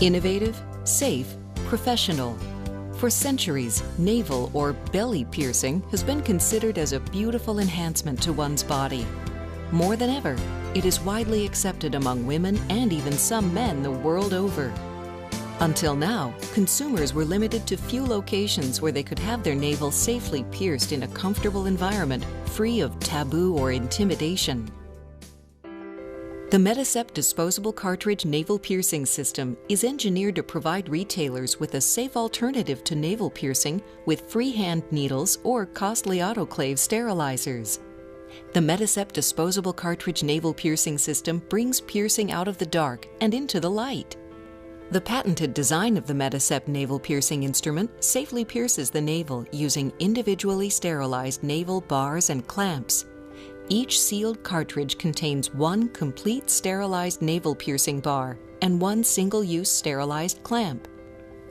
Innovative, safe, professional. For centuries, navel or belly piercing has been considered as a beautiful enhancement to one's body. More than ever, it is widely accepted among women and even some men the world over. Until now, consumers were limited to few locations where they could have their navel safely pierced in a comfortable environment, free of taboo or intimidation. The Medicept disposable cartridge navel piercing system is engineered to provide retailers with a safe alternative to navel piercing with freehand needles or costly autoclave sterilizers. The Medicept disposable cartridge navel piercing system brings piercing out of the dark and into the light. The patented design of the Medicept navel piercing instrument safely pierces the navel using individually sterilized navel bars and clamps. Each sealed cartridge contains one complete sterilized navel piercing bar and one single-use sterilized clamp.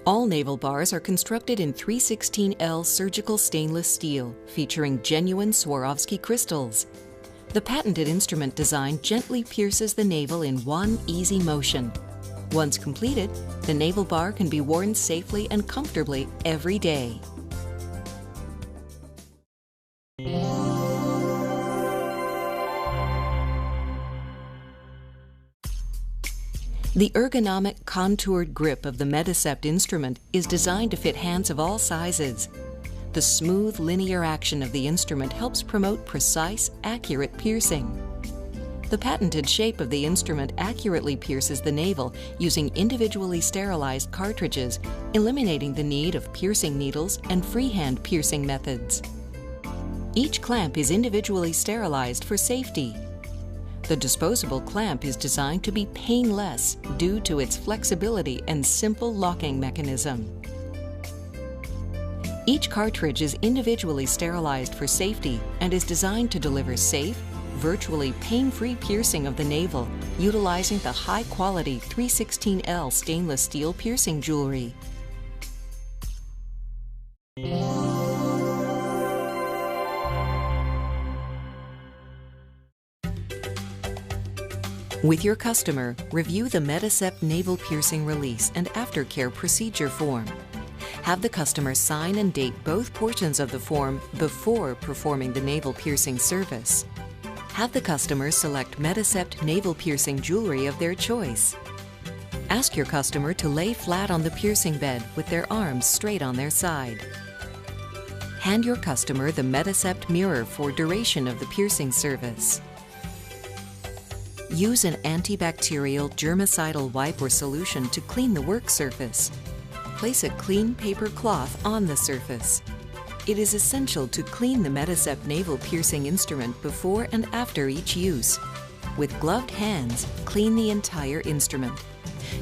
All navel bars are constructed in 316L surgical stainless steel, featuring genuine Swarovski crystals. The patented instrument design gently pierces the navel in one easy motion. Once completed, the navel bar can be worn safely and comfortably every day. The ergonomic, contoured grip of the Medicept instrument is designed to fit hands of all sizes. The smooth, linear action of the instrument helps promote precise, accurate piercing. The patented shape of the instrument accurately pierces the navel using individually sterilized cartridges, eliminating the need of piercing needles and freehand piercing methods. Each clamp is individually sterilized for safety. The disposable clamp is designed to be painless due to its flexibility and simple locking mechanism. Each cartridge is individually sterilized for safety and is designed to deliver safe, virtually pain-free piercing of the navel, utilizing the high-quality 316L stainless steel piercing jewelry. With your customer, review the Medicept navel piercing release and aftercare procedure form. Have the customer sign and date both portions of the form before performing the navel piercing service. Have the customer select Medicept navel piercing jewelry of their choice. Ask your customer to lay flat on the piercing bed with their arms straight on their side. Hand your customer the Medicept mirror for duration of the piercing service. Use an antibacterial germicidal wipe or solution to clean the work surface. Place a clean paper cloth on the surface. It is essential to clean the Medicept navel piercing instrument before and after each use. With gloved hands, clean the entire instrument.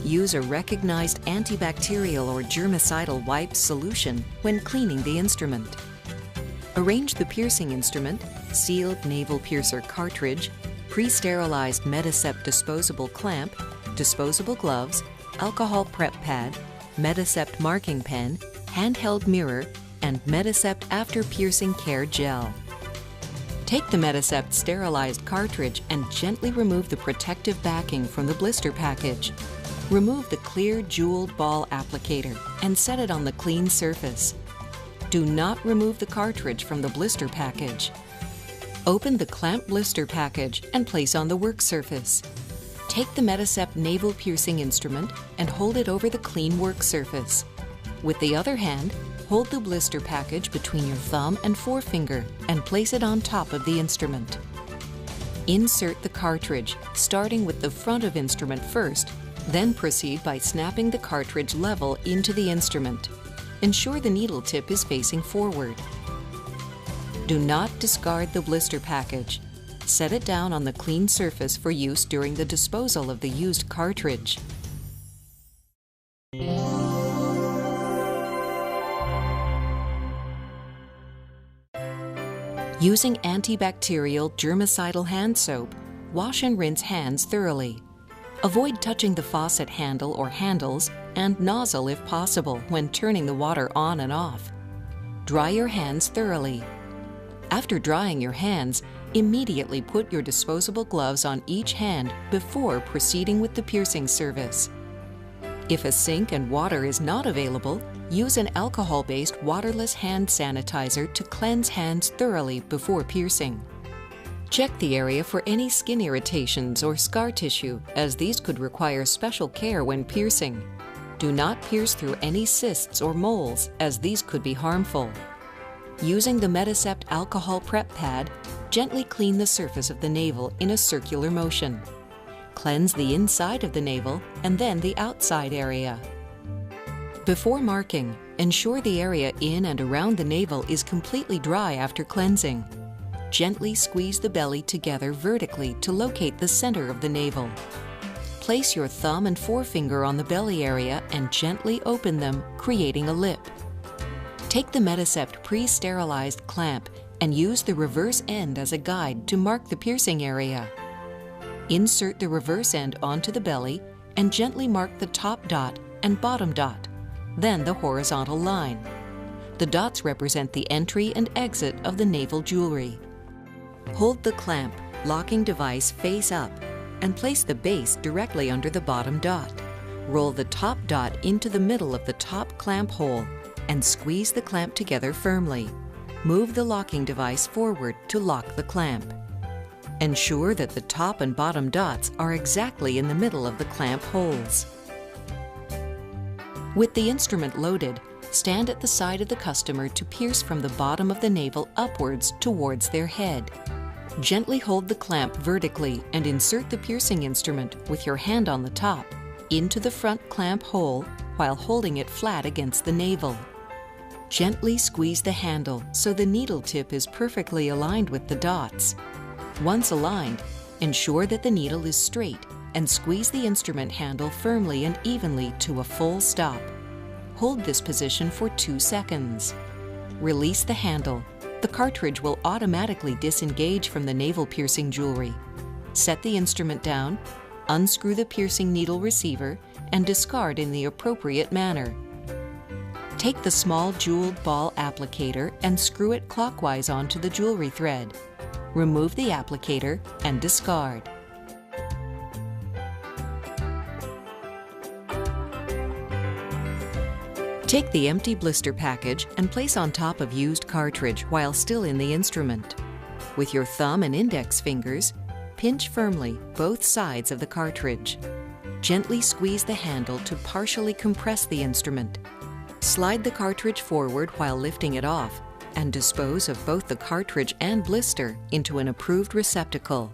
Use a recognized antibacterial or germicidal wipe solution when cleaning the instrument. Arrange the piercing instrument, sealed navel piercer cartridge, pre-sterilized Medicept disposable clamp, disposable gloves, alcohol prep pad, Medicept marking pen, handheld mirror, and Medicept after piercing care gel. Take the Medicept sterilized cartridge and gently remove the protective backing from the blister package. Remove the clear jeweled ball applicator and set it on the clean surface. Do not remove the cartridge from the blister package. Open the clamp blister package and place on the work surface. Take the Medicept navel piercing instrument and hold it over the clean work surface. With the other hand, hold the blister package between your thumb and forefinger and place it on top of the instrument. Insert the cartridge, starting with the front of instrument first, then proceed by snapping the cartridge level into the instrument. Ensure the needle tip is facing forward. Do not discard the blister package. Set it down on the clean surface for use during the disposal of the used cartridge. Using antibacterial germicidal hand soap, wash and rinse hands thoroughly. Avoid touching the faucet handle or handles and nozzle if possible when turning the water on and off. Dry your hands thoroughly. After drying your hands, immediately put your disposable gloves on each hand before proceeding with the piercing service. If a sink and water is not available, use an alcohol-based waterless hand sanitizer to cleanse hands thoroughly before piercing. Check the area for any skin irritations or scar tissue, as these could require special care when piercing. Do not pierce through any cysts or moles, as these could be harmful. Using the Medicept alcohol prep pad, gently clean the surface of the navel in a circular motion. Cleanse the inside of the navel and then the outside area. Before marking, ensure the area in and around the navel is completely dry after cleansing. Gently squeeze the belly together vertically to locate the center of the navel. Place your thumb and forefinger on the belly area and gently open them, creating a lip. Take the Medicept pre-sterilized clamp and use the reverse end as a guide to mark the piercing area. Insert the reverse end onto the belly and gently mark the top dot and bottom dot, then the horizontal line. The dots represent the entry and exit of the navel jewelry. Hold the clamp, locking device face up, and place the base directly under the bottom dot. Roll the top dot into the middle of the top clamp hole and squeeze the clamp together firmly. Move the locking device forward to lock the clamp. Ensure that the top and bottom dots are exactly in the middle of the clamp holes. With the instrument loaded, stand at the side of the customer to pierce from the bottom of the navel upwards towards their head. Gently hold the clamp vertically and insert the piercing instrument with your hand on the top into the front clamp hole while holding it flat against the navel. Gently squeeze the handle so the needle tip is perfectly aligned with the dots. Once aligned, ensure that the needle is straight and squeeze the instrument handle firmly and evenly to a full stop. Hold this position for 2 seconds. Release the handle. The cartridge will automatically disengage from the navel piercing jewelry. Set the instrument down, unscrew the piercing needle receiver, and discard in the appropriate manner. Take the small jeweled ball applicator and screw it clockwise onto the jewelry thread. Remove the applicator and discard. Take the empty blister package and place on top of used cartridge while still in the instrument. With your thumb and index fingers, pinch firmly both sides of the cartridge. Gently squeeze the handle to partially compress the instrument. Slide the cartridge forward while lifting it off, and dispose of both the cartridge and blister into an approved receptacle.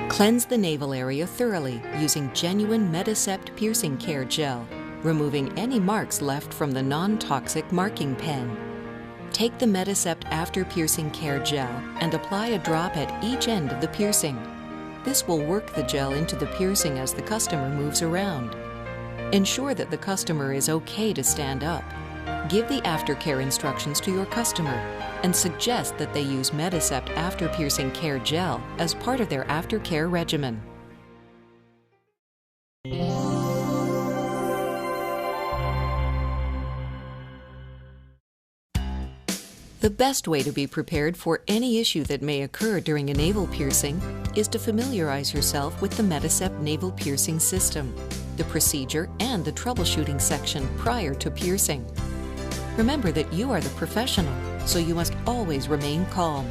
Cleanse the navel area thoroughly using genuine Medicept Piercing Care Gel, removing any marks left from the non-toxic marking pen. Take the Medicept After Piercing Care Gel and apply a drop at each end of the piercing. This will work the gel into the piercing as the customer moves around. Ensure that the customer is okay to stand up. Give the aftercare instructions to your customer and suggest that they use Medicept After Piercing Care Gel as part of their aftercare regimen. The best way to be prepared for any issue that may occur during a navel piercing is to familiarize yourself with the Medicept Navel Piercing System, the procedure, and the troubleshooting section prior to piercing. Remember that you are the professional, so you must always remain calm.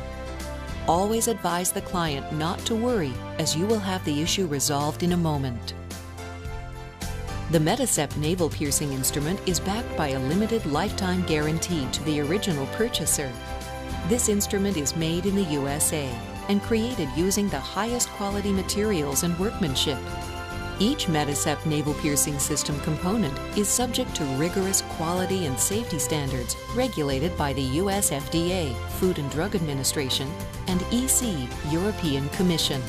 Always advise the client not to worry, as you will have the issue resolved in a moment. The Medicept navel piercing instrument is backed by a limited lifetime guarantee to the original purchaser. This instrument is made in the USA and created using the highest quality materials and workmanship. Each Medicept navel piercing system component is subject to rigorous quality and safety standards regulated by the US FDA, Food and Drug Administration, and EC, European Commission.